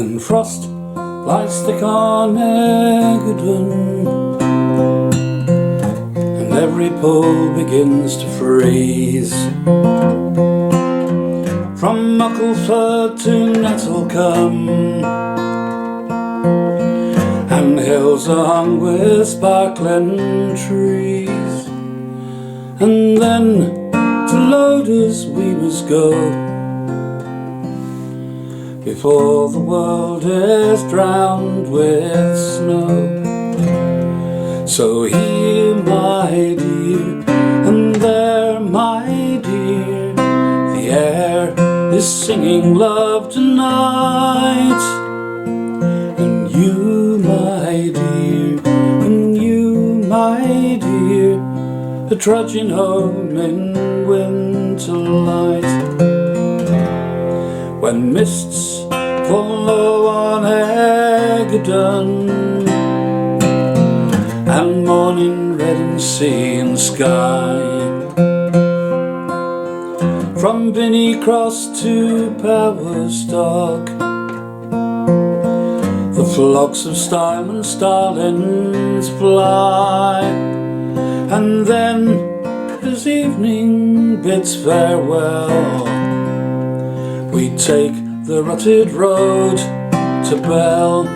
When frost lies thick on Egudon and every pole begins to freeze, from Muckleford to Nettlecombe and hills are hung with sparkling trees, and then to Loder's we must go before the world is drowned with snow. So here, my dear, and there, my dear, the air is singing love tonight. And you, my dear, and you, my dear, are trudging home in winter light. When mists fall low on Egudon and morning reddens sea and sky, from Binny Cross to Powerstock, the flocks of style and starlings fly, and then as evening bids farewell, we take the rutted road to Bell.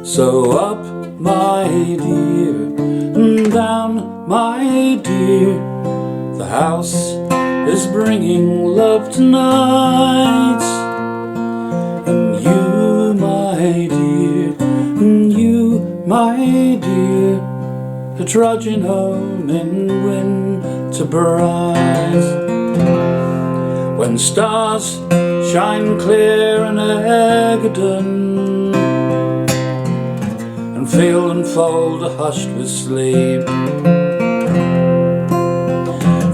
So up, my dear, and down, my dear, the house is bringing love tonight. And you, my dear, and you, my dear, are trudging home in winter bright. When stars shine clear in Egudon and field and fold are hushed with sleep.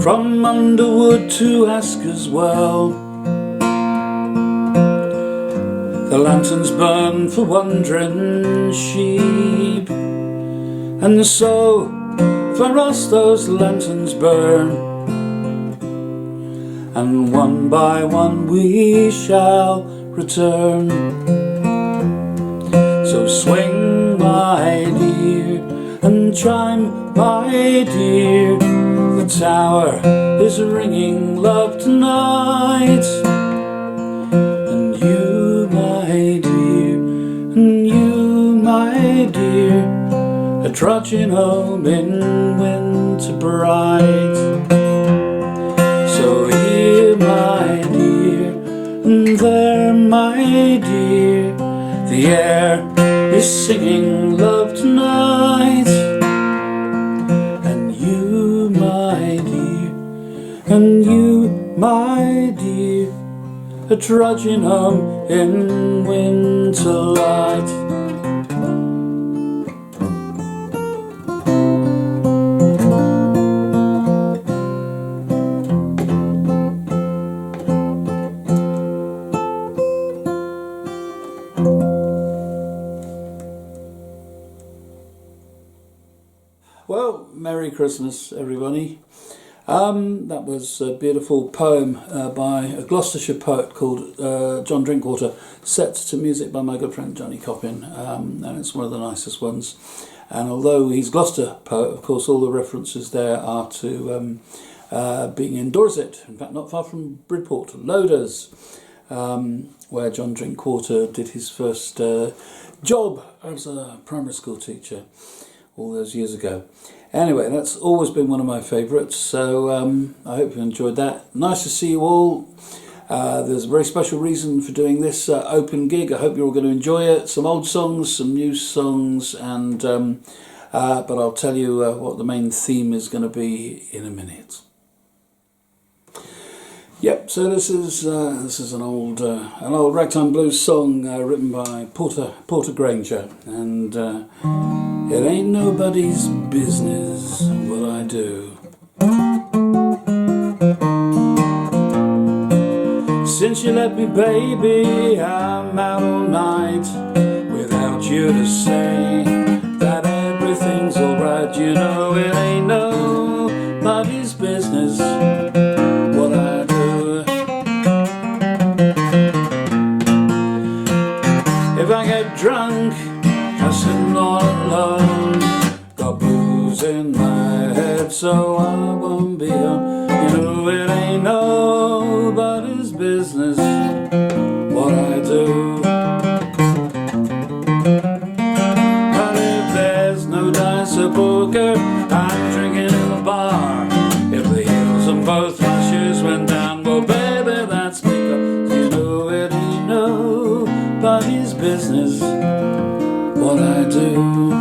From Underwood to Asker's Well, the lanterns burn for wandering sheep. And so for us those lanterns burn, and one by one we shall return. So swing, my dear, and chime, my dear, the tower is ringing love tonight. And you, my dear, and you, my dear, are trudging home in winter bright. So here, my dear, and there, my dear, the air is singing love tonight. And you, my dear, and you, my dear, are trudging home in winter light. Well, Merry Christmas, everybody. That was a beautiful poem by a Gloucestershire poet called John Drinkwater, set to music by my good friend Johnny Coppin, and it's one of the nicest ones. And although he's Gloucester poet, of course, all the references there are to being in Dorset, in fact not far from Bridport, Loaders, where John Drinkwater did his first job as a primary school teacher all those years ago. Anyway, that's always been one of my favourites, so I hope you enjoyed that. Nice to see you all. There's a very special reason for doing this open gig. I hope you're all going to enjoy it. Some old songs, some new songs, and but I'll tell you what the main theme is going to be in a minute. Yep, so this is an old ragtime blues song written by Porter Granger, and it ain't nobody's business what I do. Since you left me, baby, I'm out all night without you to say that everything's alright. You know it ain't nobody's business what I do. If I get drunk, I'm sitting all alone, got blues in my head, so I won't be home. You know it ain't nobody's business what I do. But if there's no dice or poker, I'm drinking in the bar. If the heels on both my shoes went down, well baby, that's because you know it ain't nobody's business what I do.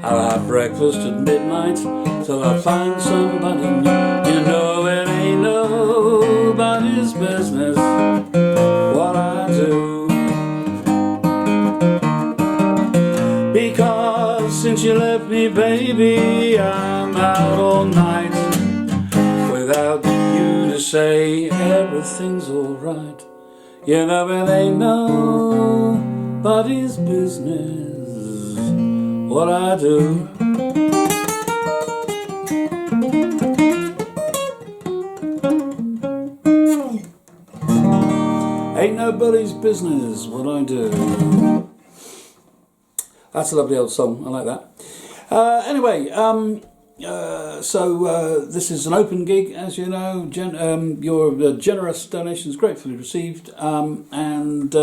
I'll have breakfast at midnight till I find somebody new. You know it ain't nobody's business what I do. Because since you left me, baby, I'm out all night without you to say everything's alright. You know it ain't nobody's business what I do. Ain't nobody's business what I do. That's a lovely old song, I like that. Anyway, so this is an open gig, as you know. Your generous donations gratefully received, and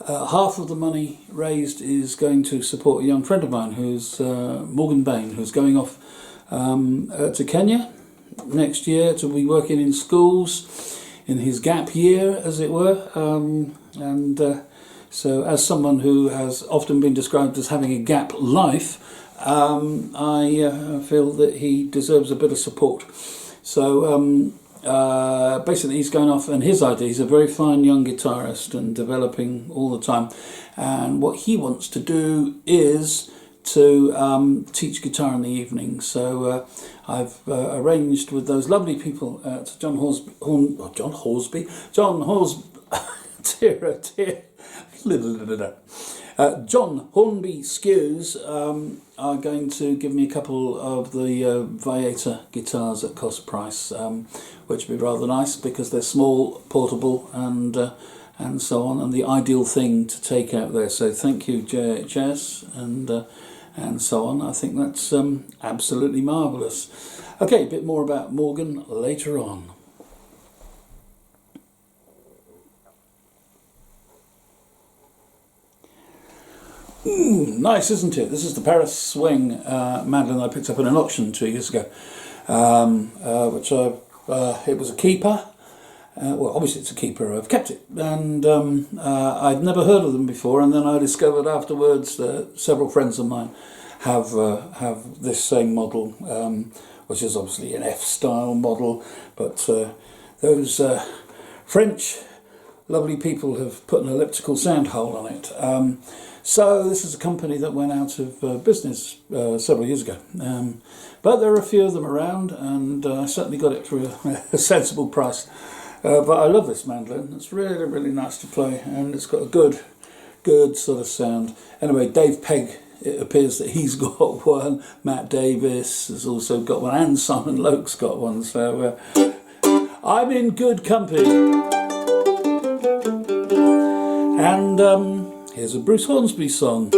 half of the money raised is going to support a young friend of mine, who's Morgan Bain, who's going off to Kenya next year to be working in schools in his gap year, as it were, so as someone who has often been described as having a gap life, I feel that he deserves a bit of support. So basically he's going off, and his idea, he's a very fine young guitarist and developing all the time, and what he wants to do is to teach guitar in the evening. So I've arranged with those lovely people at John Horsby, John Hornby Skews are going to give me a couple of the Viator guitars at cost price, which would be rather nice because they're small, portable, and so on, and the ideal thing to take out there. So thank you, JHS, and so on. I think that's absolutely marvellous. Okay, a bit more about Morgan later on. Nice, isn't it? This is the Paris Swing mandolin I picked up in an auction 2 years ago, which it was a keeper. Well, obviously it's a keeper. I've kept it, and I'd never heard of them before, and then I discovered afterwards that several friends of mine have this same model, which is obviously an F-style model, but those French lovely people have put an elliptical sound hole on it. So this is a company that went out of business several years ago. But there are a few of them around, and I certainly got it for a sensible price. But I love this mandolin. It's really, really nice to play, and it's got a good sort of sound. Anyway, Dave Pegg, it appears that he's got one. Matt Davis has also got one, and Simon Loke's got one. So I'm in good company. And here's a Bruce Hornsby song.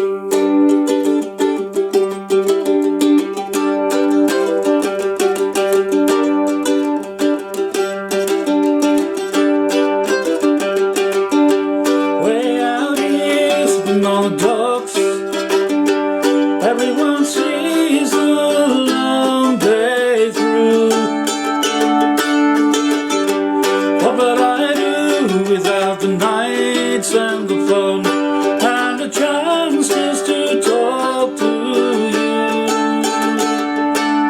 Way out east on the docks, everyone sees the long day through. What would I do without the nights and the phone? Chance just to talk to you.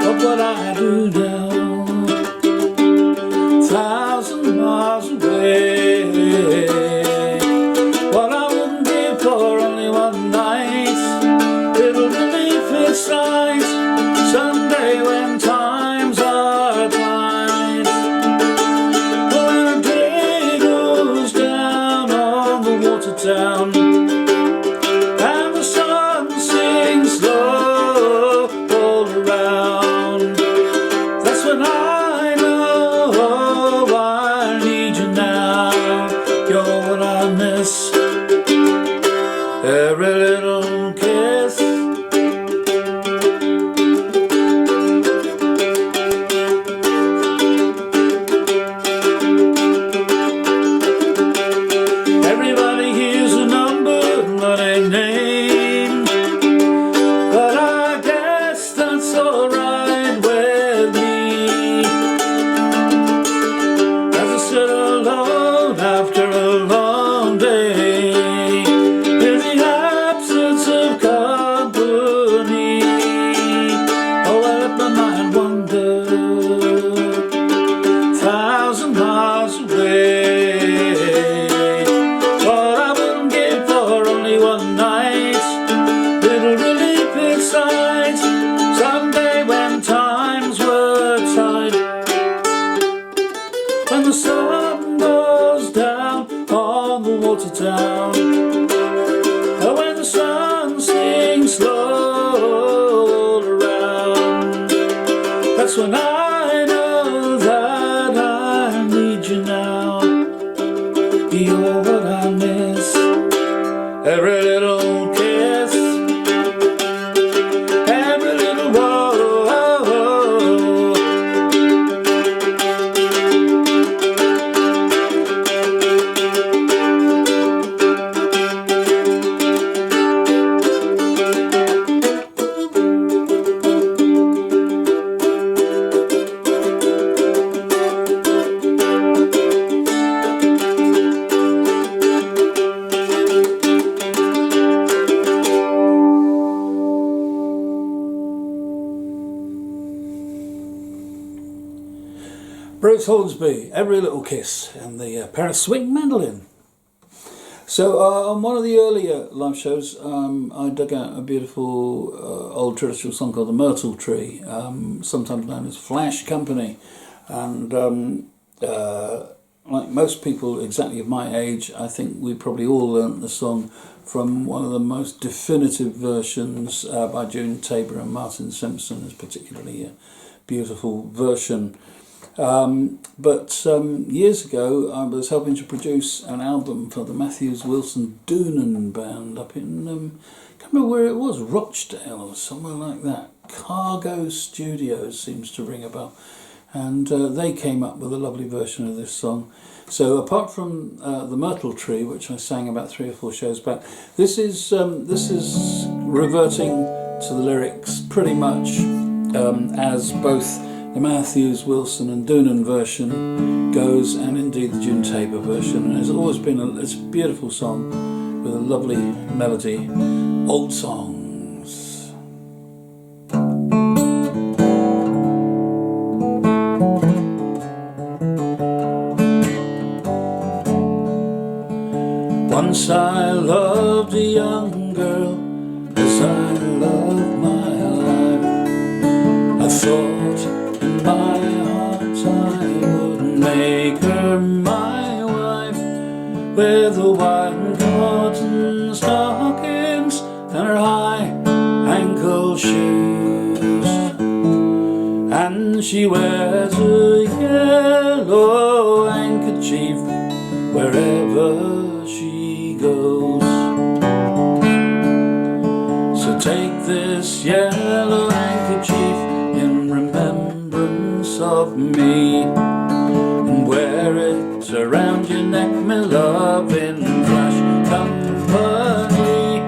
What would I do now? 1,000 miles away. What I wouldn't give for only one night. It'll relieve its sight someday when times are tight. When a day goes down on the water town, every little kiss. Everybody hears a number, not a name, but I guess that's alright with me. As I sit alone after a long day, when the sun goes down on the water town, or when the sun sings slow all around, that's when I know that I need you now. You're what I miss, every little kiss, every Felix Hornsby, Every Little Kiss, and the pair of swing mandolin. So on one of the earlier live shows, I dug out a beautiful old traditional song called The Myrtle Tree, sometimes known as Flash Company. And like most people exactly of my age, I think we probably all learnt the song from one of the most definitive versions by June Tabor and Martin Simpson. Is particularly a beautiful version. But years ago I was helping to produce an album for the Matthews Wilson Doonan Band up in, I can't remember where it was, Rochdale or somewhere like that. Cargo Studios seems to ring a bell. And they came up with a lovely version of this song. So apart from The Myrtle Tree, which I sang about 3 or 4 shows back, this is reverting to the lyrics pretty much as both the Matthews, Wilson and Doonan version goes, and indeed the June Tabor version. And it's always been it's a beautiful song with a lovely melody. Old songs. Once I loved a young girl as I loved my life. I thought in my heart I would make her my wife, with the white cotton stockings and her high ankle shoes. And she wears a yellow handkerchief wherever she goes. So take this yellow handkerchief in remembrance of me, and wear it around your neck, my love, in Flash Company.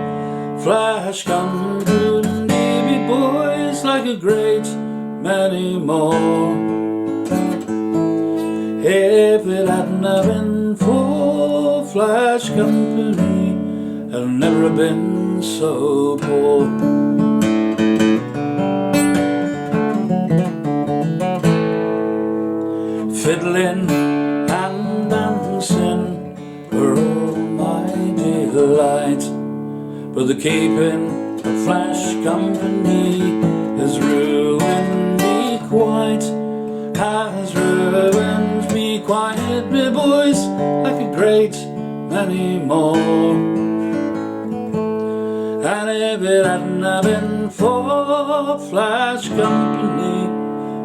Flash Company, baby boys, like a great many more. If it hadn't have been for Flash Company, I'd never have been so poor. Fiddling and dancing were all my delight, but the keeping of Flash Company has ruined me quite. Has ruined me quite, me boys, like a great many more. And if it hadn't have been for Flash Company,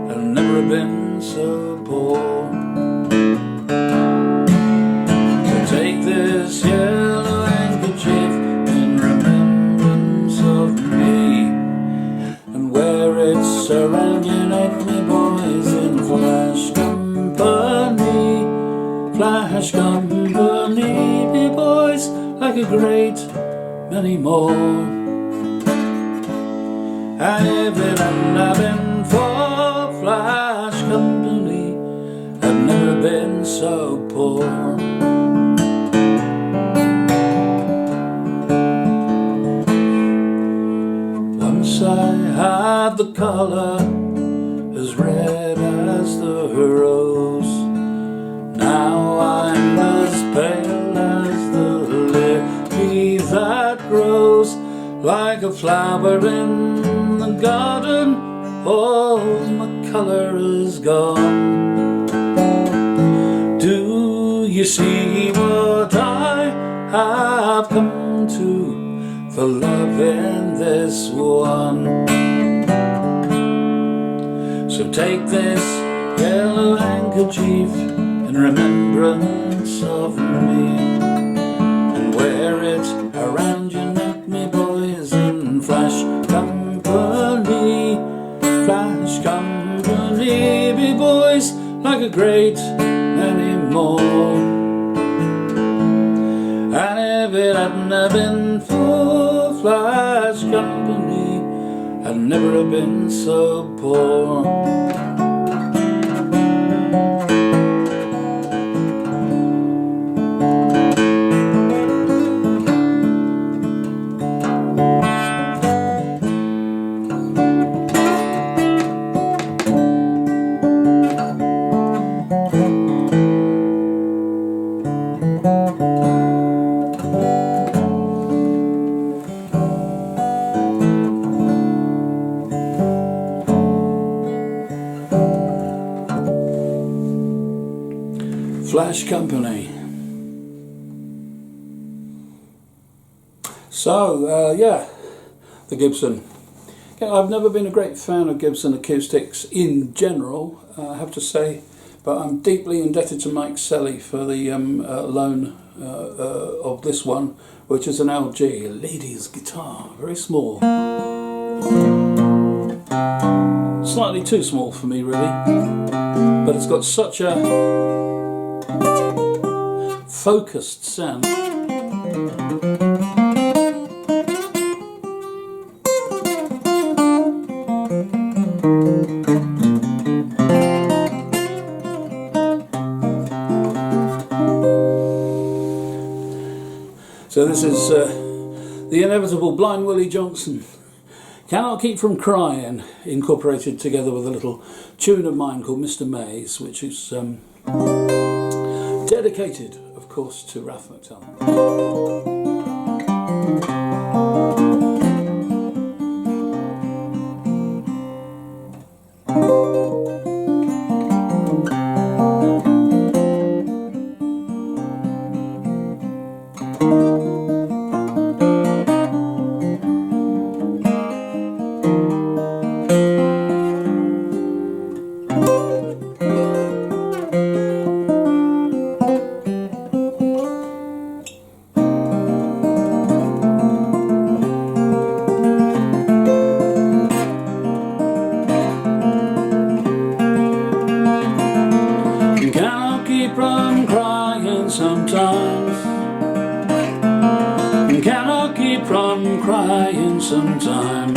I'd never have been so poor. So take this yellow handkerchief in remembrance of me, and wear it around your neck, me boys, in Flash Company. Flash Company, me boys, like a great many more. And if it hadn't have been for Flash Company, I'd never been so poor. Once I had the colour as red as the rose, now I'm as pale as the lily that grows. Like a flower in the garden, all my colour is gone. Do you see what I have come to for love in this one? So take this yellow handkerchief in remembrance of me, and wear it around your neck, me boys, in Flash Company. Flash Company, me boys, like a great many more. And if it hadn't have been for Flash Company, I'd never have been so poor. Flash Company. So, yeah, the Gibson. Yeah, I've never been a great fan of Gibson acoustics in general, I have to say, but I'm deeply indebted to Mike Selly for the loan of this one, which is an LG, a lady's guitar, very small. Slightly too small for me, really, but it's got such a focused sound. So this is the inevitable Blind Willie Johnson. Cannot Keep From Crying, incorporated together with a little tune of mine called Mr. Mays, which is dedicated, of course, to Ralph McTell. From crying sometimes, cannot keep from crying sometimes,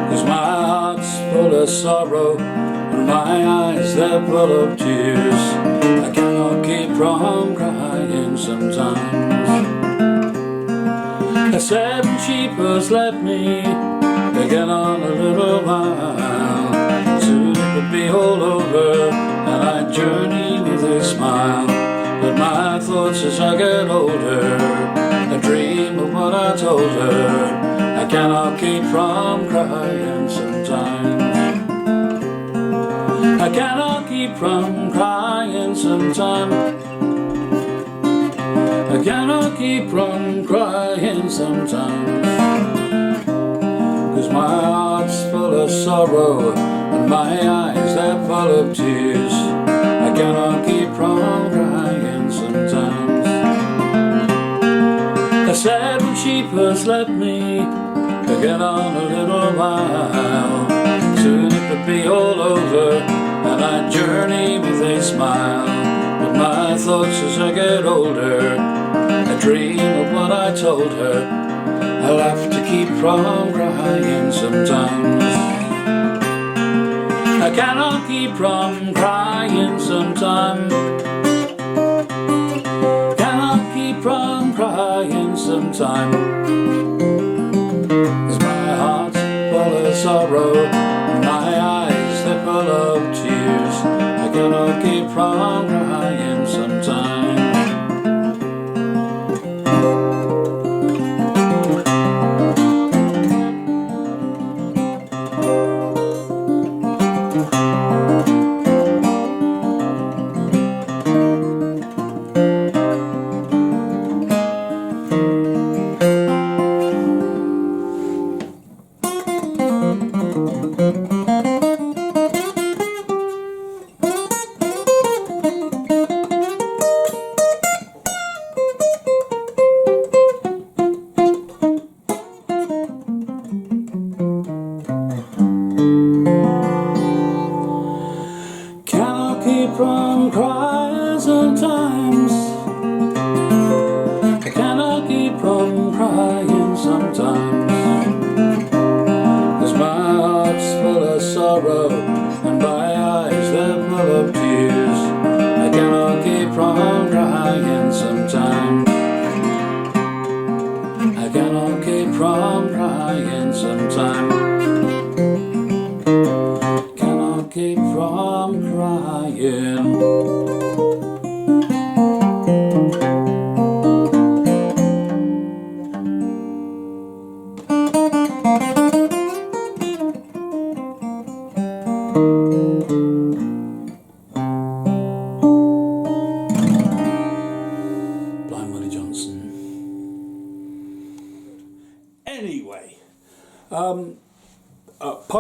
'cause my heart's full of sorrow and my eyes they're full of tears. I cannot keep from crying sometimes. The 7 sheep has left me, they get on a little while, soon it would be all over and I journey with a smile. But my thoughts as I get older, I dream of what I told her. I cannot keep from crying sometimes. I cannot keep from crying sometimes. I cannot keep from crying sometimes, 'cause my heart's full of sorrow and my eyes they're full of tears. I cannot keep from crying sometimes. The 7 sheep has left me to get on a little while, soon it would be all over and I journey with a smile. But my thoughts as I get older, I dream of what I told her. I'll have to keep from crying sometimes. I cannot keep from crying sometimes. Cannot keep from crying sometimes, 'cause my heart's full of sorrow and my eyes they're full of tears. I cannot keep from crying sometimes. From crying sometimes. I cannot keep from crying sometimes, 'cause my heart's full of sorrow and my eyes they're full of tears. I cannot keep from crying sometimes. I cannot keep from crying sometimes. Cannot keep from crying. Anyway, part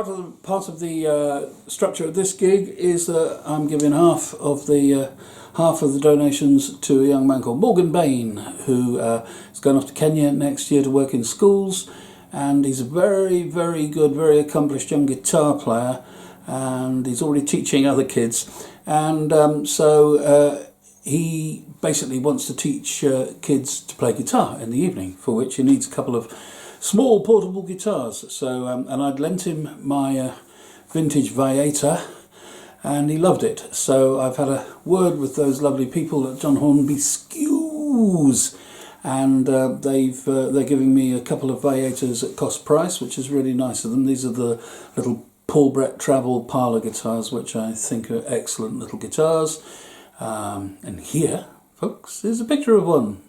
of the structure of this gig is that I'm giving half of the donations to a young man called Morgan Bain, who is going off to Kenya next year to work in schools, and he's a very, very good, very accomplished young guitar player, and he's already teaching other kids, and so he basically wants to teach kids to play guitar in the evening, for which he needs a couple of small portable guitars. So and I'd lent him my vintage Vieta, and he loved it. So I've had a word with those lovely people at John Hornby Skews, and they're giving me a couple of Vietas at cost price, which is really nice of them. These are the little Paul Brett Travel parlour guitars, which I think are excellent little guitars. And here, folks, is a picture of one.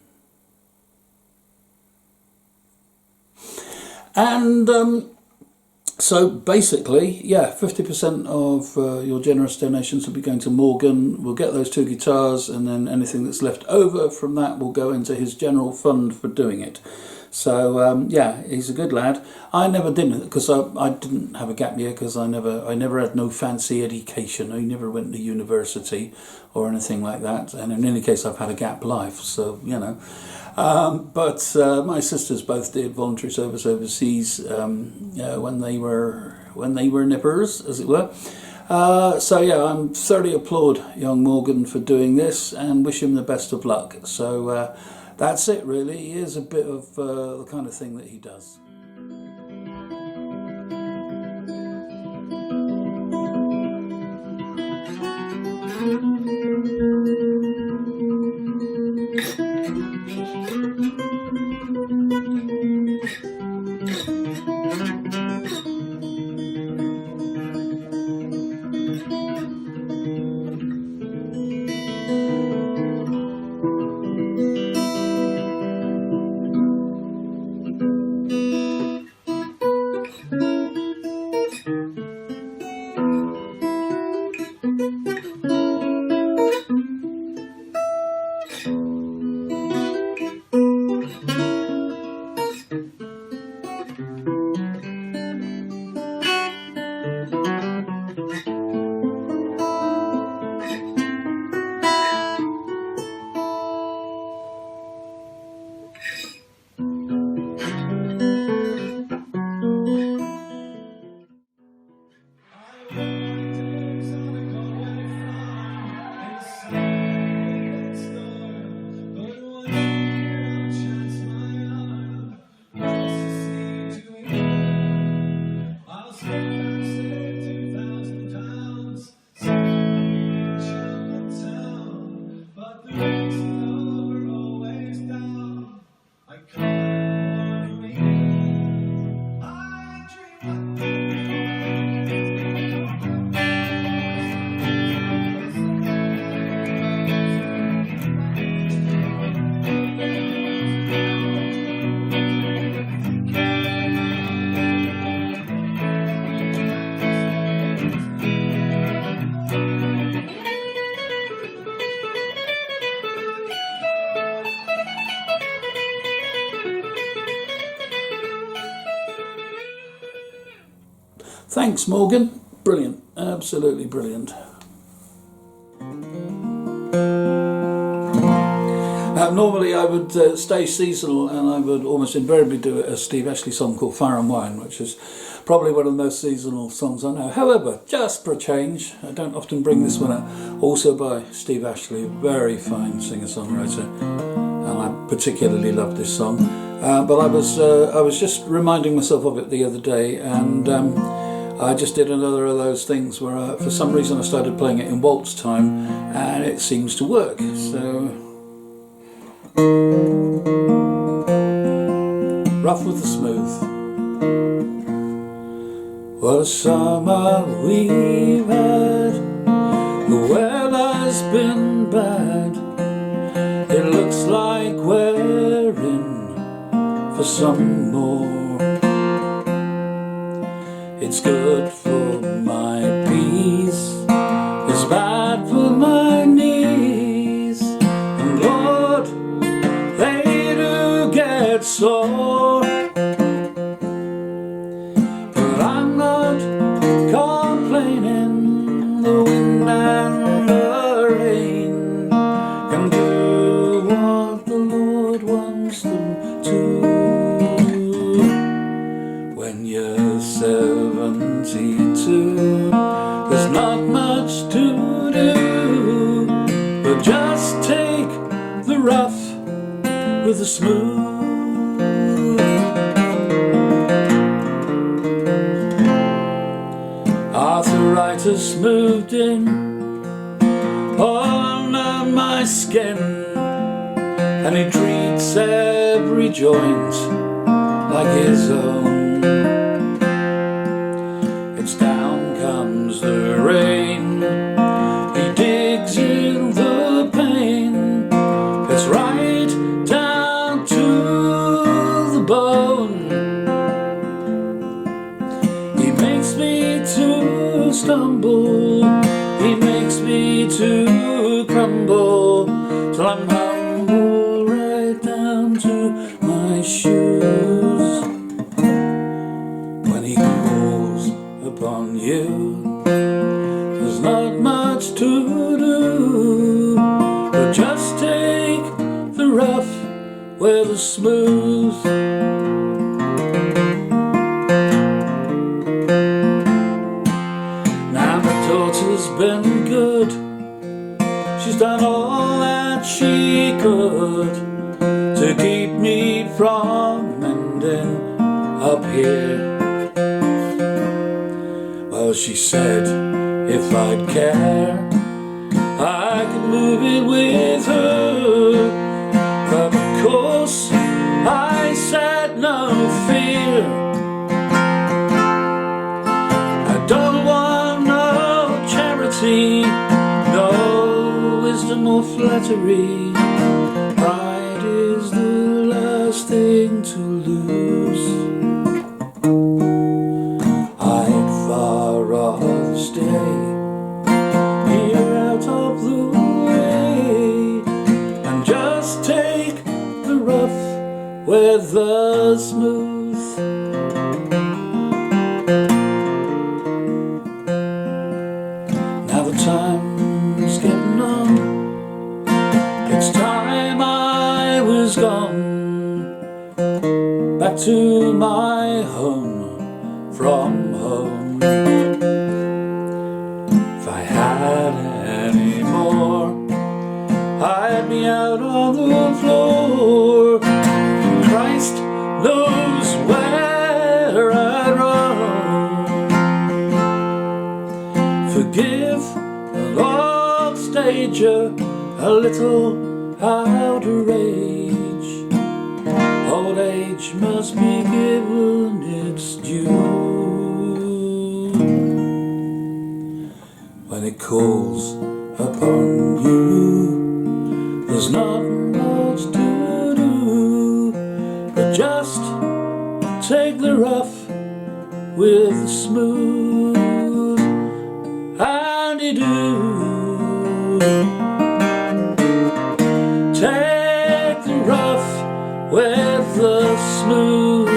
And so basically, yeah, 50% of your generous donations will be going to Morgan. We'll get those 2 guitars, and then anything that's left over from that will go into his general fund for doing it. So yeah, he's a good lad. I never did, because I didn't have a gap year, because I never had no fancy education. I never went to university or anything like that. And in any case, I've had a gap life. So you know. But my sisters both did voluntary service overseas when they were nippers, as it were. So yeah, I'm thoroughly applaud young Morgan for doing this and wish him the best of luck. So that's it really. Here's a bit of the kind of thing that he does. Thanks, Morgan. Brilliant. Absolutely brilliant. Normally I would stay seasonal, and I would almost invariably do a Steve Ashley song called Fire and Wine, which is probably one of the most seasonal songs I know. However, just for a change, I don't often bring this one out. Also by Steve Ashley, a very fine singer-songwriter, and I particularly love this song. But I was just reminding myself of it the other day, and I just did another of those things where for some reason I started playing it in waltz time, and it seems to work. So rough with the smooth. What a summer we've had. The weather's been bad. It looks like we're in for some more. It's good for my peace, it's bad for my knees, and Lord, they do get sore. 22. When you're 72, there's not much to do, but just take the rough with the smooth. Arthritis moved in under my skin, and he treats every joint like his own. It's down comes the rain, he digs in the pain, it's right down to the bone. He makes me to stumble, he makes me to crumble, till I'm humble right down to my shoes. When he calls upon you, there's not much to do, but just take the rough with the smooth. Now my daughter's been good, she's done all that she could to keep me from ending up here. Well, she said if I'd care, I could move it with her, but of course I said no fear. I don't want no charity, no wisdom or flattery. Pride is the last thing to lose. I'd far rather stay here out of the way and just take the rough with the smooth. Now the time's getting on, it's time I was gone, back to my home from home. If I had any more, I'd be out on the floor. Christ knows where I'd run. Forgive an old stager, a little out of age. Old age must be given its due. When it calls upon you, there's not much to do, but just take the rough with the smooth. And you do. Take the rough with the smooth.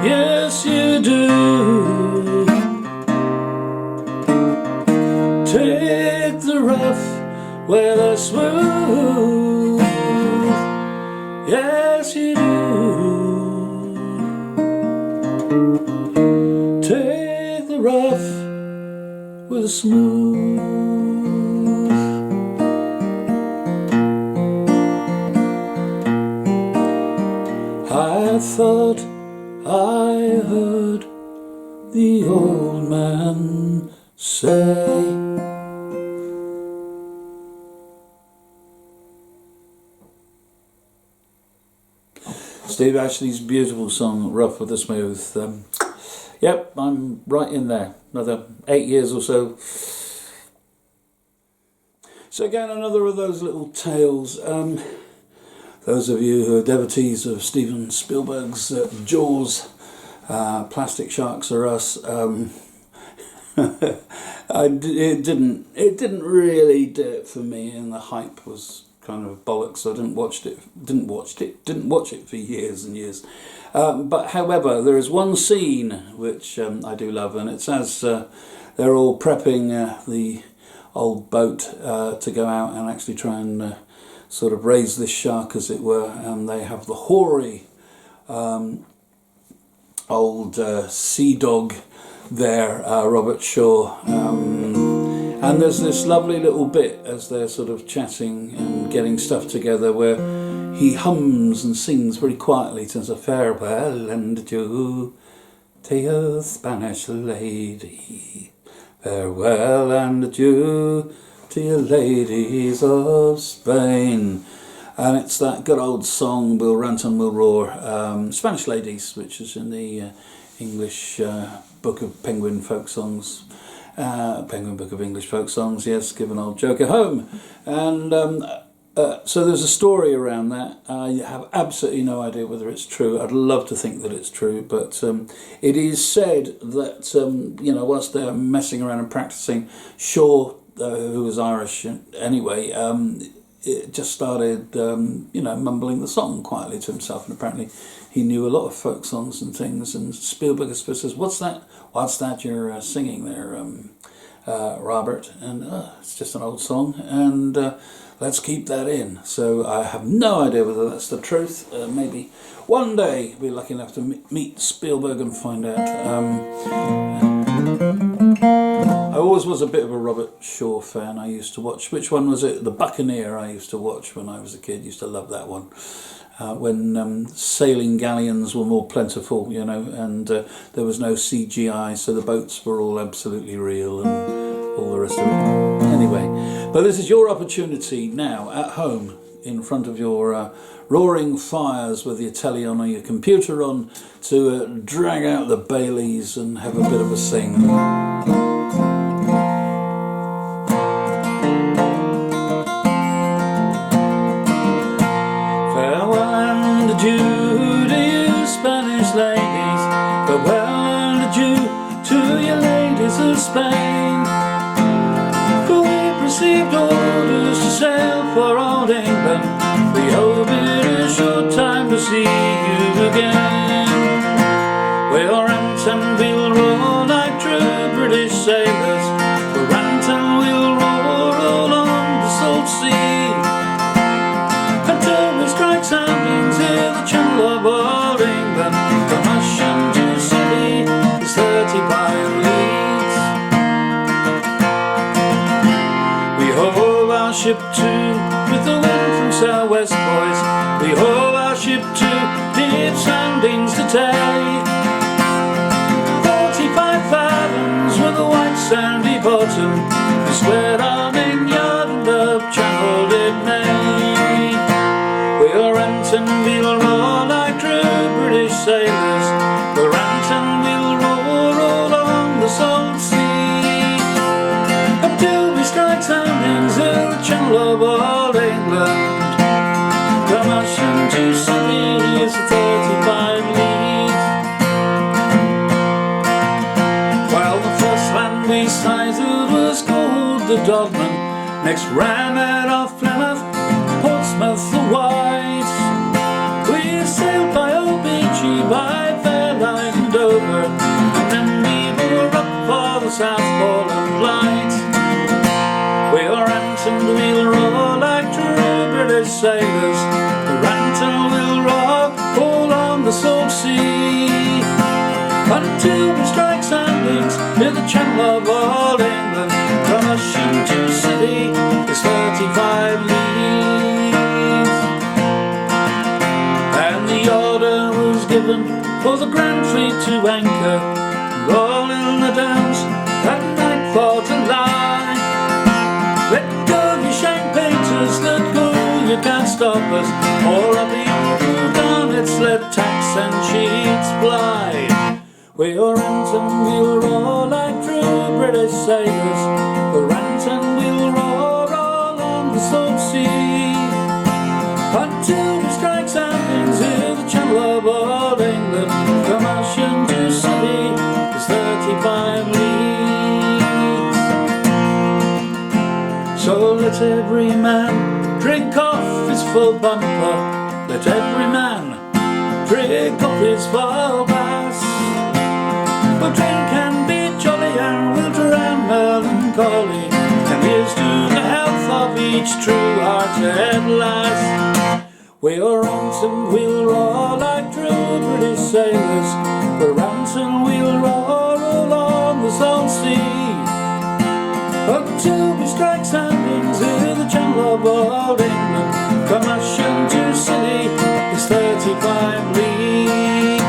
Yes, you do. Take the rough with the smooth. Yes, you do. Take the rough with the smooth. I thought I heard the old man say. Steve Ashley's beautiful song, Rough with the Smooth. Yep, I'm right in there. Another 8 years or so. So again, another of those little tales. Those of you who are devotees of Steven Spielberg's Jaws, Plastic Sharks Are Us, it didn't really do it for me, and the hype was kind of bollocks. So I didn't watch it for years and years. But however, there is one scene which I do love, and it's as they're all prepping the old boat to go out and actually try and sort of raise this shark, as it were, and they have the hoary old sea dog there, Robert Shaw, and there's this lovely little bit as they're sort of chatting and getting stuff together where he hums and sings very quietly to a farewell and adieu to you, Spanish lady, farewell and adieu to you, ladies of Spain. And it's that good old song, We'll Rant and We'll Roar, Spanish Ladies, which is in the English Book of Penguin Folk Songs, Penguin Book of English Folk Songs, yes, give an old joker home. And so there's a story around that. I have absolutely no idea whether it's true. I'd love to think that it's true, but it is said that, whilst they're messing around and practicing, Shaw, who was Irish anyway, it just started, mumbling the song quietly to himself, and apparently he knew a lot of folk songs and things. And Spielberg says, "What's that? What's that you're singing there, Robert?" And it's just an old song, and let's keep that in. So I have no idea whether that's the truth. Maybe one day we'll be lucky enough to meet Spielberg and find out. I always was a bit of a Robert Shaw fan. I used to watch, which one was it? The Buccaneer I used to watch when I was a kid. Used to love that one. When sailing galleons were more plentiful, and there was no CGI, so the boats were all absolutely real and all the rest of it. Anyway, but this is your opportunity now at home in front of your roaring fires with your telly on or your computer on to drag out the Baileys and have a bit of a sing. Adieu to you, Spanish ladies, farewell and adieu to you, ladies of Spain. For we've received orders to sail for old England. We hope it is your time to see you again. We'll rant and we'll roar like true British sailors. We'll rant and we'll roar all on the salt sea, until we strike soundings in the Channel of old England. From Ushant to Scilly is 35 leagues. We hove our ship to with the wind from southwest, boys. We hove our ship to deep soundings today. 45 fathoms with a white sandy bottom. We squared our main yard and up Channel it made. We'll rant and we'll roar like true British sailors. We'll rant and we'll roar all on the salt sea, until we strike soundings in the Channel of old England. From Ushant to Scilly is 35 leagues. While the first land we sighted was called the Dogman, next ran out of Plymouth, Portsmouth the White. We sailed by Old Beachy, by Fairlight and Dover, and then we were up for the South Foreland Light. We'll rant and we'll roar like true British sailors. We'll rant and we'll roar all on the salt sea, until we strike soundings near the Channel of old England. From Ushant to Scilly is 35 leagues. And the order was given for the Grand Fleet to anchor, and all in the Downs that night for to lie. Let go your shank painters, let go, you can't stop us. All of the old garnets, let tacks and sheets fly. We'll rant and we'll roar like true British sailors. We'll rant and we'll roar all on the salt sea, until we strike soundings in the Channel of old England. From Ushant to Scilly is 35 leagues. So let every man drink off his full bumper. Let every man drink off his full glass. We'll drink and be jolly and we'll drown melancholy, and here's to the health of reach true heart at last. We'll rant and we'll roar like true British sailors. We'll rant and we'll roar along the Salt Sea, until we strike sand into the Channel of Old England. From Ashton to Scilly is 35 leagues.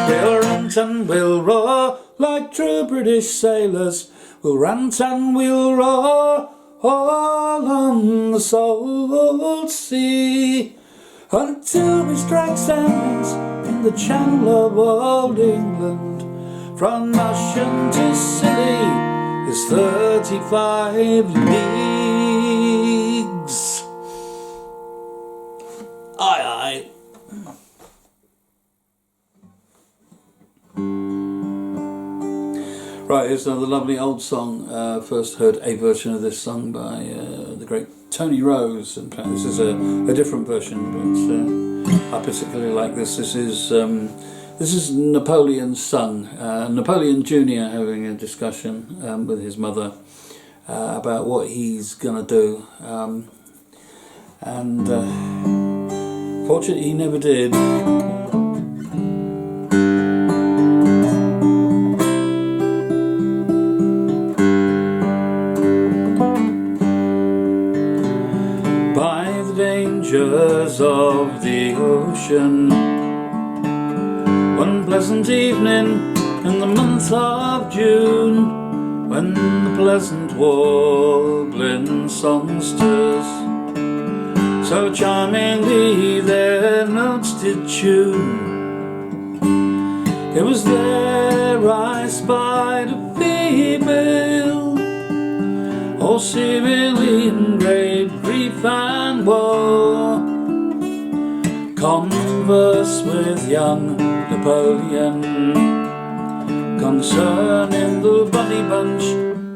We'll rant and we'll roar like true British sailors. We'll rant and we'll roar all on the Salt Sea, until we strike sands in the Channel of Old England. From Ashton to Scilly is 35 leagues. Aye, aye. Right, here's another lovely old song. First heard a version of this sung by the great Tony Rose. In fact, this is a different version, but I particularly like this. This is Napoleon's son, Napoleon Jr. having a discussion with his mother about what he's gonna do, and fortunately he never did. Dangers of the ocean. One pleasant evening in the month of June, when the pleasant warbling songsters so charmingly their notes did tune, it was there I spied a female, all seemingly in great grief and woe, converse with young Napoleon concerning the bonny bunch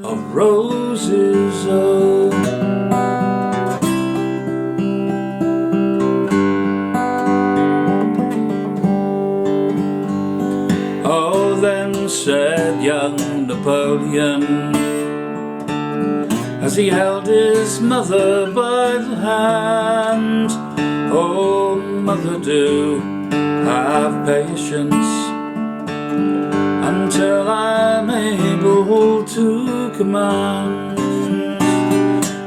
of roses. Oh, then said young Napoleon, as he held his mother by the hand, oh, mother, do have patience until I'm able to command.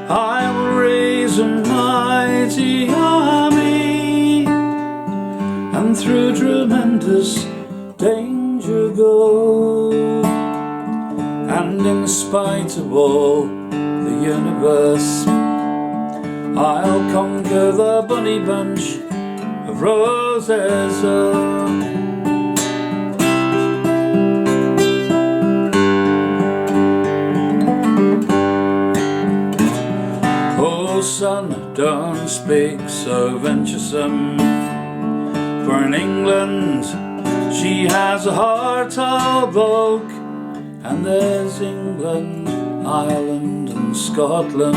I will raise a mighty army and through tremendous danger go, and in spite of all the universe, I'll conquer the bunny bunch of roses. Oh son, don't speak so venturesome, for in England she has a heart of oak, and there's England, Ireland and Scotland,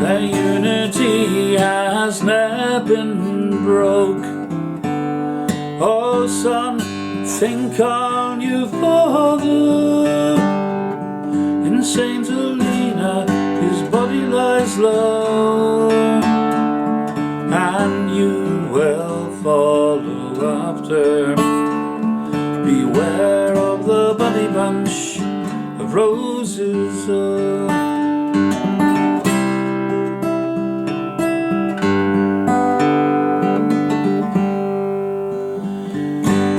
their unity has never been broke. Oh son, think on your father, in Saint Helena his body lies low, and you will follow after. Beware of the bunny bunch of roses.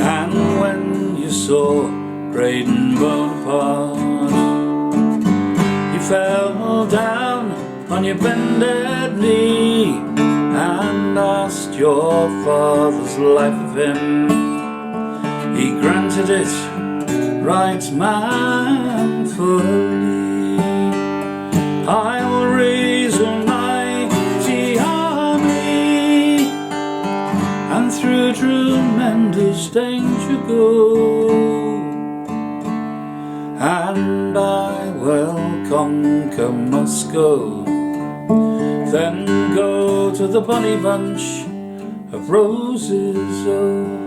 And when you saw Braden Bonaparte, you fell down on your bended knee and asked your father's life of him. He granted it right manfully. I will raise a mighty army and through tremendous danger go, and I will conquer Moscow, then go to the bunny bunch of roses. Oh.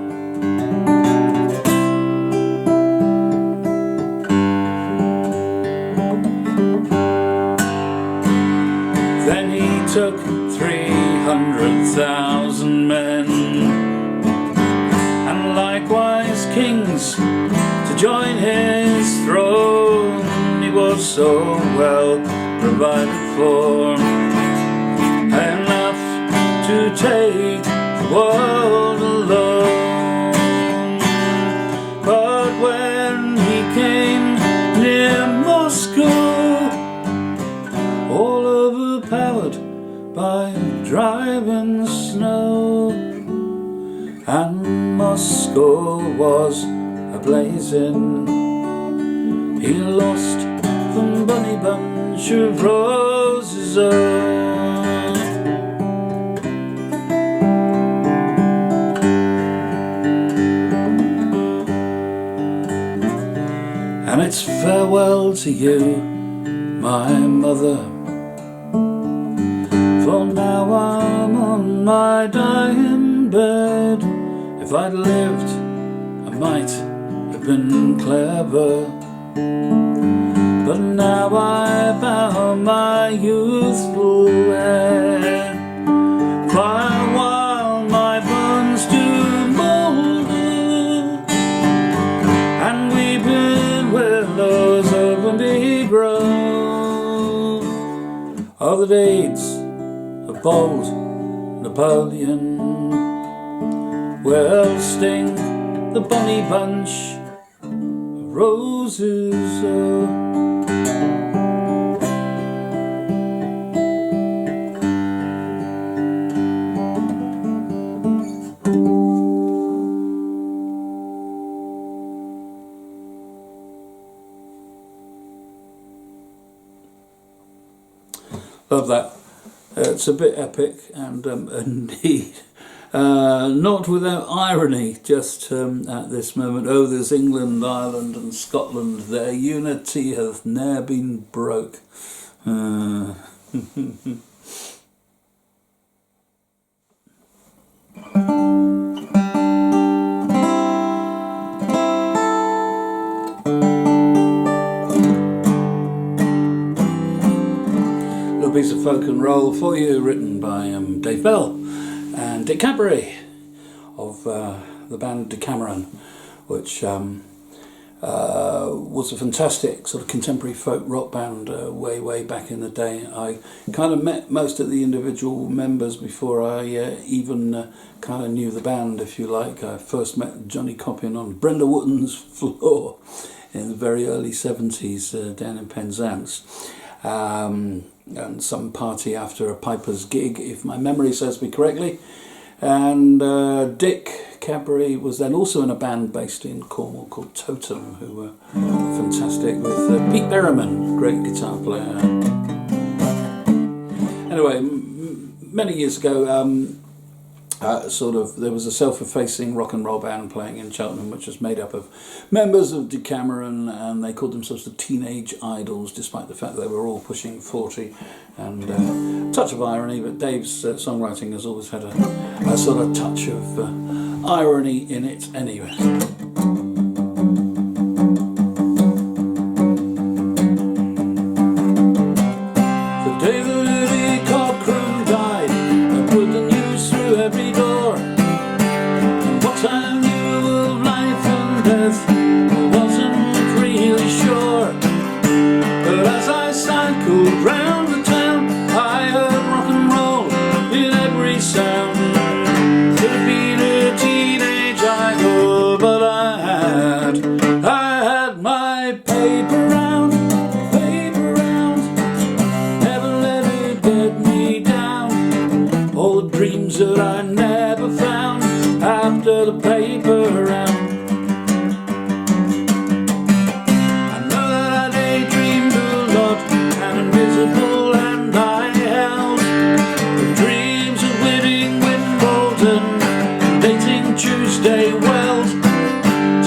took 300,000 men, and likewise kings, to join his throne. He was so well provided for, enough to take the world alone. But when he came near Moscow, all overpowered by driving snow, and Moscow was a-blazing, he lost the bunny bunch of roses. And it's farewell to you, my mother, for now I'm on my dying bed. If I'd lived, I might have been clever, but now I bow my youthful head. For while my bones do moulder, and weeping willows openly grow, are the deeds of bold Napoleon will sting the bunny bunch of roses. Love that. It's a bit epic, and indeed not without irony just at this moment. Oh, there's England, Ireland and Scotland, their unity hath ne'er been broke. Little piece of folk and roll for you, written by Dave Bell and Dick Cadbury of the band Decameron, which was a fantastic sort of contemporary folk rock band way back in the day. I kind of met most of the individual members before I even kind of knew the band, if you like. I first met Johnny Coppin on Brenda Wotton's floor in the very early 70s down in Penzance. And some party after a Piper's gig, if my memory serves me correctly. And Dick Cadbury was then also in a band based in Cornwall called Totem, who were fantastic, with Pete Berriman, great guitar player. Anyway, many years ago, there was a self-effacing rock and roll band playing in Cheltenham, which was made up of members of Decameron, and they called themselves the Teenage Idols, despite the fact they were all pushing 40. And a touch of irony, but Dave's songwriting has always had a sort of touch of irony in it anyway. The day the Lily Cochrane died, I put the news through every door, and what I knew of life and death I wasn't really sure. But as I cycled round the town, I heard rock and roll in every sound. Could have been a teenage idol, but I had my paper round, never let it get me down. All the dreams that I never found after the paper round. I know that I daydreamed a lot and invisible, and I held the dreams of winning Wimbledon, dating Tuesday Wells,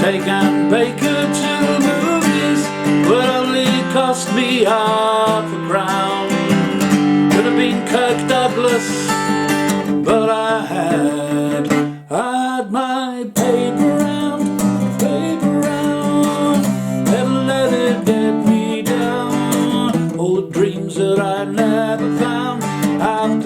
take Ann Baker to the movies, would only cost me half a crown. Could have been Kirk Douglas, but I had my paper round, never let it get me down. All the dreams that I never found after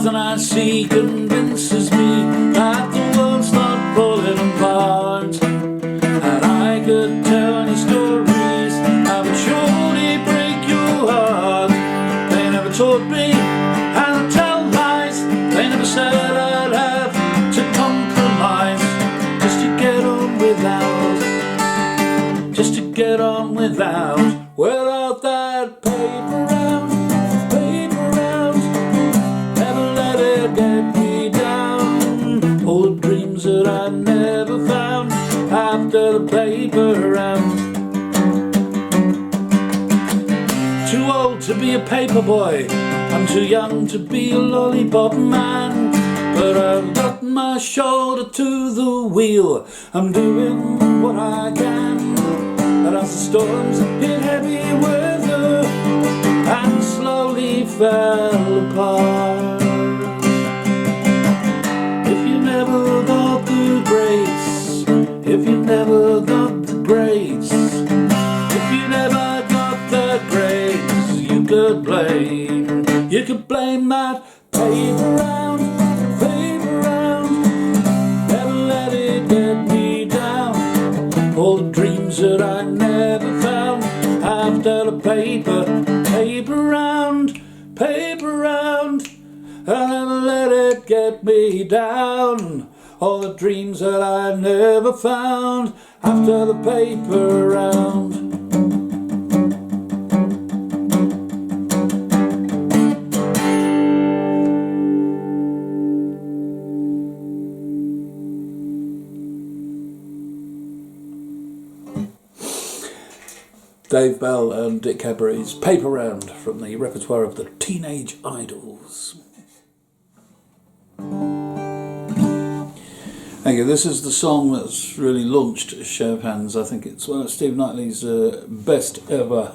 Nothing I see convinces me that the world's not falling apart. And I could tell any stories that would surely break your heart. They never taught me how to tell lies. They never said I'd have to compromise just to get on without, just to get on without that paper round, paper round. Never let it get me down. All the dreams that I never found after the paper round. Too old to be a paper boy, I'm too young to be a lollipop man. But I've got my shoulder to the wheel, I'm doing what I can. But as the storms hit heavy weather and slowly fell apart, if you never got the grace, if you never got the grace, if you never got the grace, you could blame that paper round, paper round. Never let it get me down. All the dreams that I never found after the paper round, paper round. I never let it get me down. All the dreams that I never found after the paper round. Dave Bell and Dick Cadbury's Paper Round from the repertoire of the Teenage Idols. Thank you. This is the song that's really launched a show of hands. I think it's one of Steve Knightley's best ever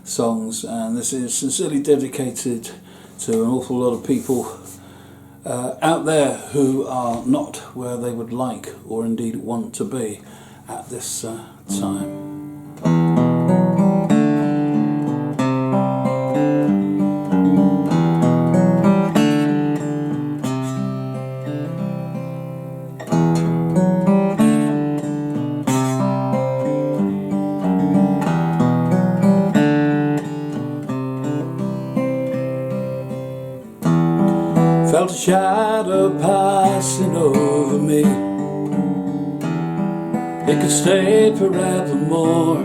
songs, and this is sincerely dedicated to an awful lot of people out there who are not where they would like or indeed want to be at this time. Felt a shadow passing over me. It could stay forevermore.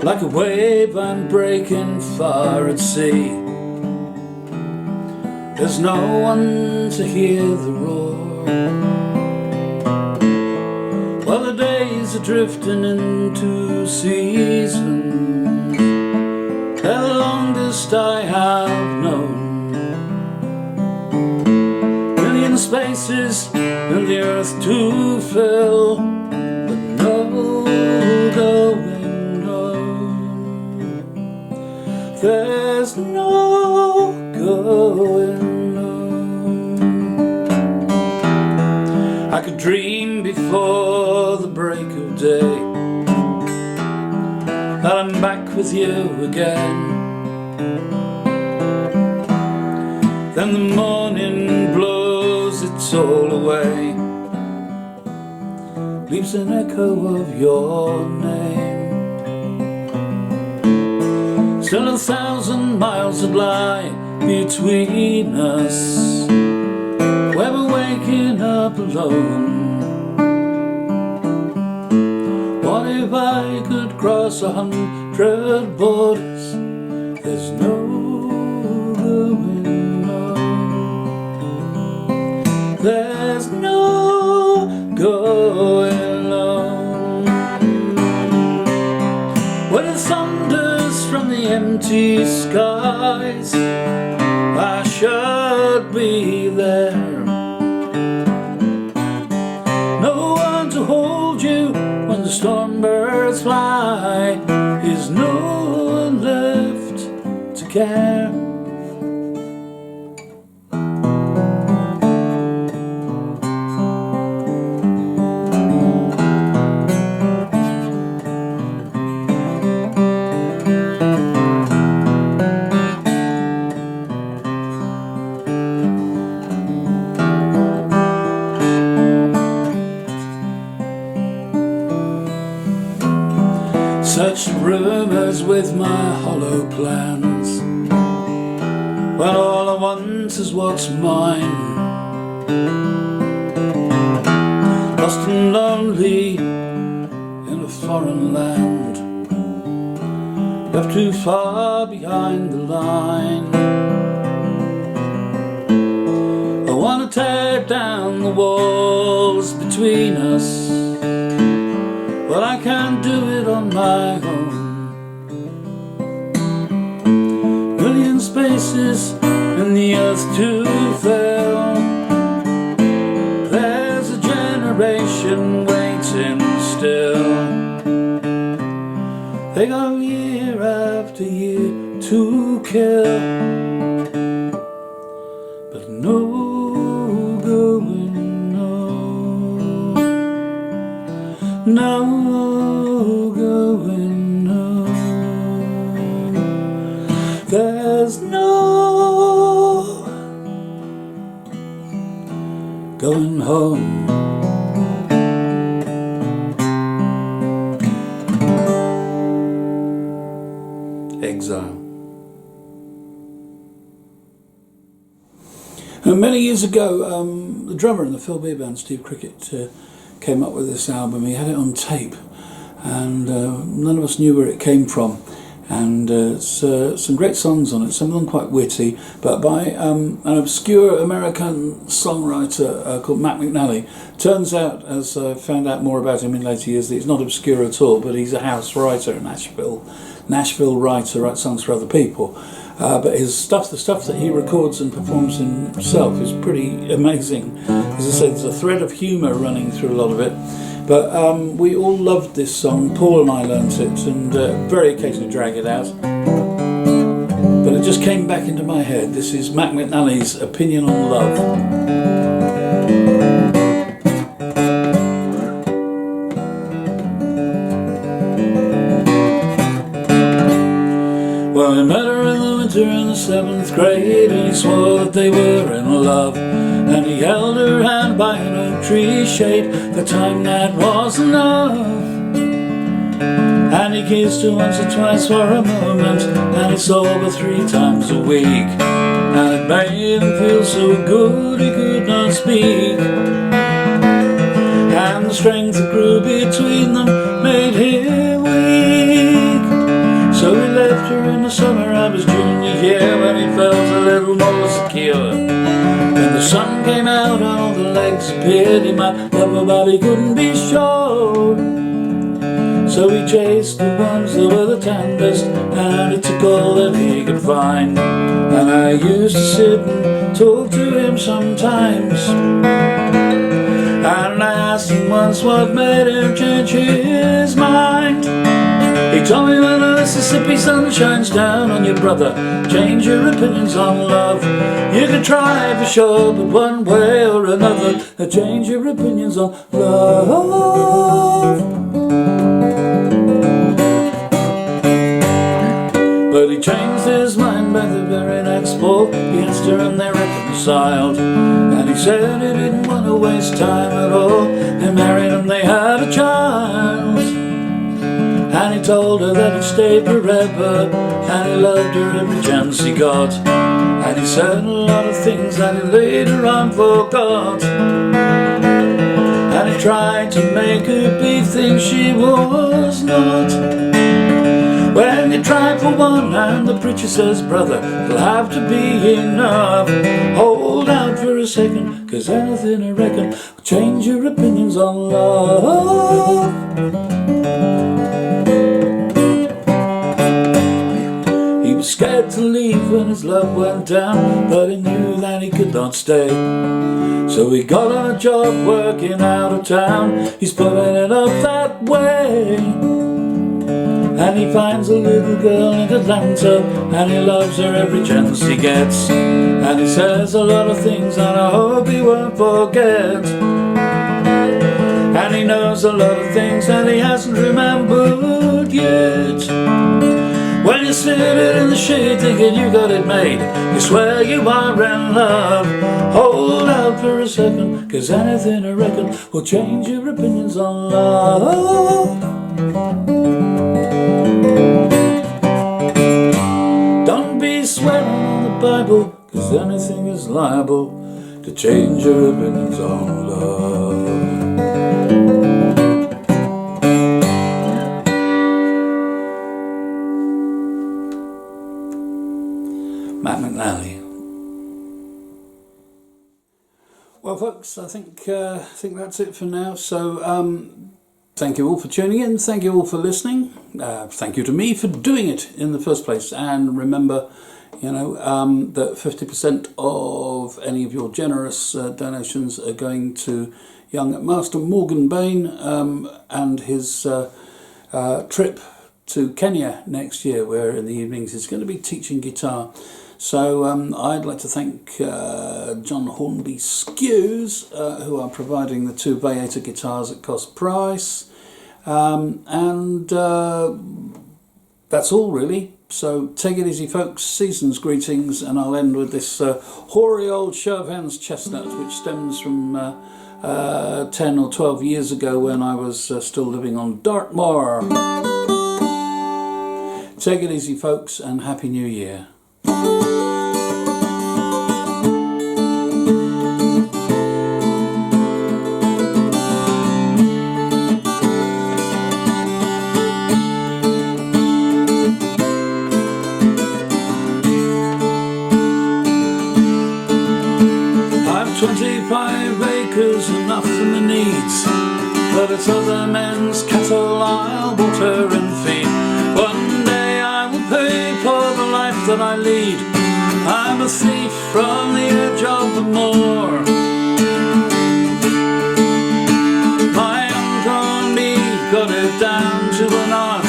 Like a wave I'm breaking far at sea. There's no one to hear the roar. While the days are drifting into seasons, they're the longest I have known. Million spaces and the earth to fill, but no going on. There's no going on. I could dream before the break of day that I'm back with you again. Then the morning blows it all away, leaves an echo of your name. Still 1,000 miles that lie between us, where we're waking up alone. What if I could cross 100 borders? There's no going on. There's no going on. When it thunders from the empty skies, I should be there. No one to hold you when the storm birds fly. Is no one left to care? Searched rumours with my hollow plans, when all I want is what's mine. Lost and lonely in a foreign land, left too far behind the line. I want to tear down the walls between us, but I can't do it on my own. Million spaces in the earth to fill, there's a generation waiting still. They go year after year to kill, but no going, no going, no. There's no going home. Exile. Many years ago, the drummer in the Phil Beer Band, Steve Cricket, came up with this album. He had it on tape, and none of us knew where it came from. And it's some great songs on it, some of them quite witty, but by an obscure American songwriter called Mac McNally. Turns out, as I found out more about him in later years, that he's not obscure at all, but he's a house writer in Nashville writer, writes songs for other people. But his stuff, the stuff that he records and performs himself, is pretty amazing. As I said, there's a thread of humour running through a lot of it. But we all loved this song. Paul and I learnt it, and very occasionally drag it out. But it just came back into my head. This is Mac McNally's Opinion on Love. Well, we met her in the winter in the 7th grade, and he swore that they were in love. And he held her hand by an oak tree shade, the time that was enough. And he kissed her once or twice for a moment, and he saw her 3 times a week. And it made him feel so good he could not speak. And the strength that grew between them made him weak. So he left her in the summer of his junior year, when he felt a little more secure. When the sun came out and all the legs appeared, he might love her but he couldn't be sure. So he chased the ones that were the tenders, and he took all that he could find. And I used to sit and talk to him sometimes, and I asked him once what made him change his mind. He told me, when the Mississippi sun shines down on your brother, change your opinions on love. You can try for sure, but one way or another, change your opinions on love. But he changed his mind by the very next fall. He asked her and they reconciled, and he said he didn't want to waste time at all. They married and they had a child. And he told her that he'd stay forever, and he loved her every chance he got. And he said a lot of things that he later on forgot. And he tried to make her be things she was not. When you try for one and the preacher says, brother, it'll have to be enough. Hold out for a second, 'cause anything I reckon will change your opinions on love. He was scared to leave when his love went down, but he knew that he could not stay. So he got on a job working out of town. He's putting it up that way. And he finds a little girl in Atlanta, and he loves her every chance he gets. And he says a lot of things that I hope he won't forget. And he knows a lot of things that he hasn't remembered yet. When you're sitting in the shade thinking you got it made, you swear you are in love. Hold out for a second, 'cause anything I reckon will change your opinions on love. Bible, 'cause anything is liable to change your opinions on love. Matt McNally. Well, folks, I think that's it for now. So, thank you all for tuning in. Thank you all for listening. Thank you to me for doing it in the first place. And remember, that 50% of any of your generous donations are going to young Master Morgan Bain and his trip to Kenya next year, where in the evenings he's going to be teaching guitar. So I'd like to thank John Hornby Skews, who are providing the 2 Vaieta guitars at cost price. And that's all really. So take it easy, folks. Season's greetings, and I'll end with this hoary old show of hands chestnut, which stems from 10 or 12 years ago when I was still living on Dartmoor. Take it easy, folks, and Happy New Year. I've 25 acres, enough for my needs, but it's other men's cattle I'll water and feed. One day I will pay for the life that I lead. I'm a thief from the edge of the moor. My uncle and me got it down to an art.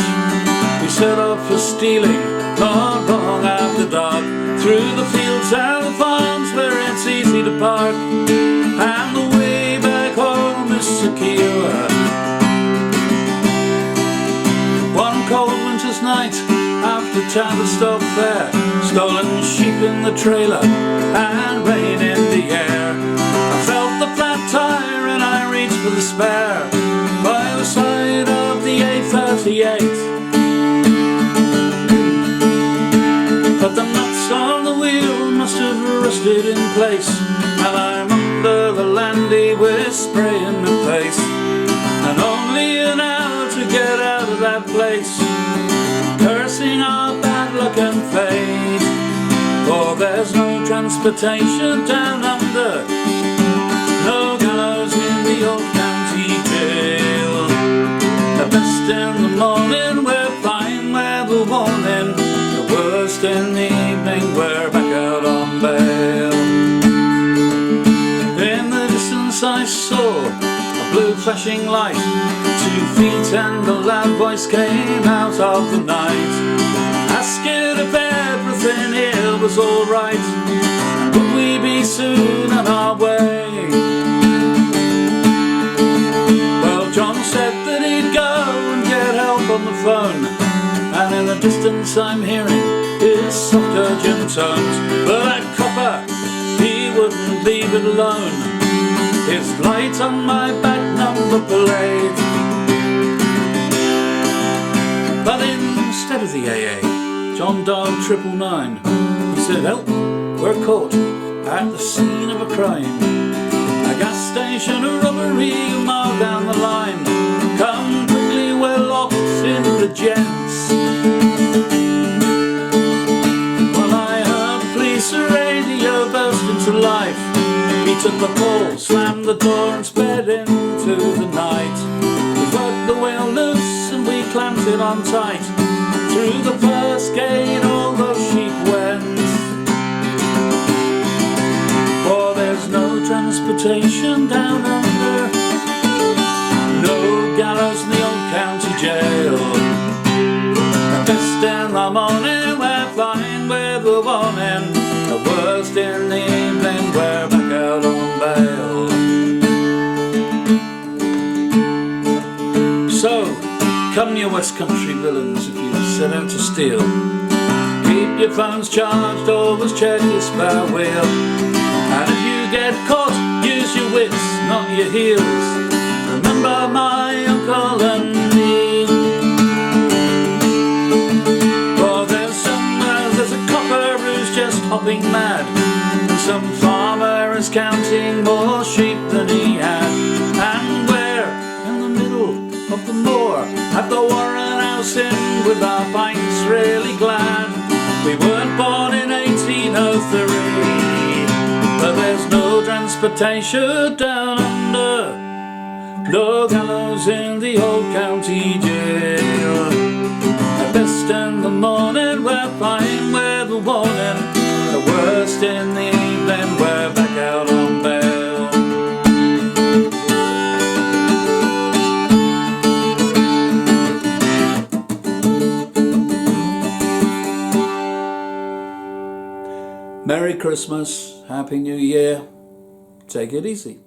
We set off for stealing not long after dark, through the fields and the farms where it's easy to park, and the way back home is secure. One cold winter's night after Tavistock Fair, stolen sheep in the trailer and rain in the air, I felt the flat tire and I reached for the spare by the side of the A38. But the nuts on the wheel must have rusted in place, and I'm under the landy with spray in my face, and only an hour to get out of that place, cursing our bad luck and fate. For there's no transportation down under, no gallows in the old county jail. The best in the morning, we're fine weather warning. The worst in the evening, we're back out on bail. In the distance I saw a blue flashing light, 2 feet and a loud voice came out of the night, asking if everything here was alright. Would we be soon on our way? Well, John said that he'd go and get help on the phone, and in the distance I'm hearing his soft urgent tones. But that copper, he wouldn't leave it alone. His light on my back number plate. But instead of the AA, John dialed 999. He said, help, we're caught at the scene of a crime. A gas station, a robbery a mile down the line. Come quickly, we're locked in the gents. Well, I heard police radio burst into life. He took the call, slammed the door and sped into the night. We worked the wheel loose and we clamped it on tight. Through the first gate all those sheep went, for there's no transportation down under, no gallows in the old county jail. The best in the morning, we're flying with the warning. The worst in the evening, we're back out on bail. So, come you West Country villains if you set out to steal. Keep your phones charged, always check your spare wheel. And if you get caught, use your wits, not your heels. Remember my uncle and me. For there's a copper who's just hopping mad. Some farmer is counting more sheep than he had. And we're in the middle of the moor at the Warren House Inn, with our pints really glad. We weren't born in 1803, but there's no transportation down under, no gallows in the old county jail. At best in the morning we're fine with the warning, the worst in the evening we're back out on bail. Merry Christmas, Happy New Year, take it easy.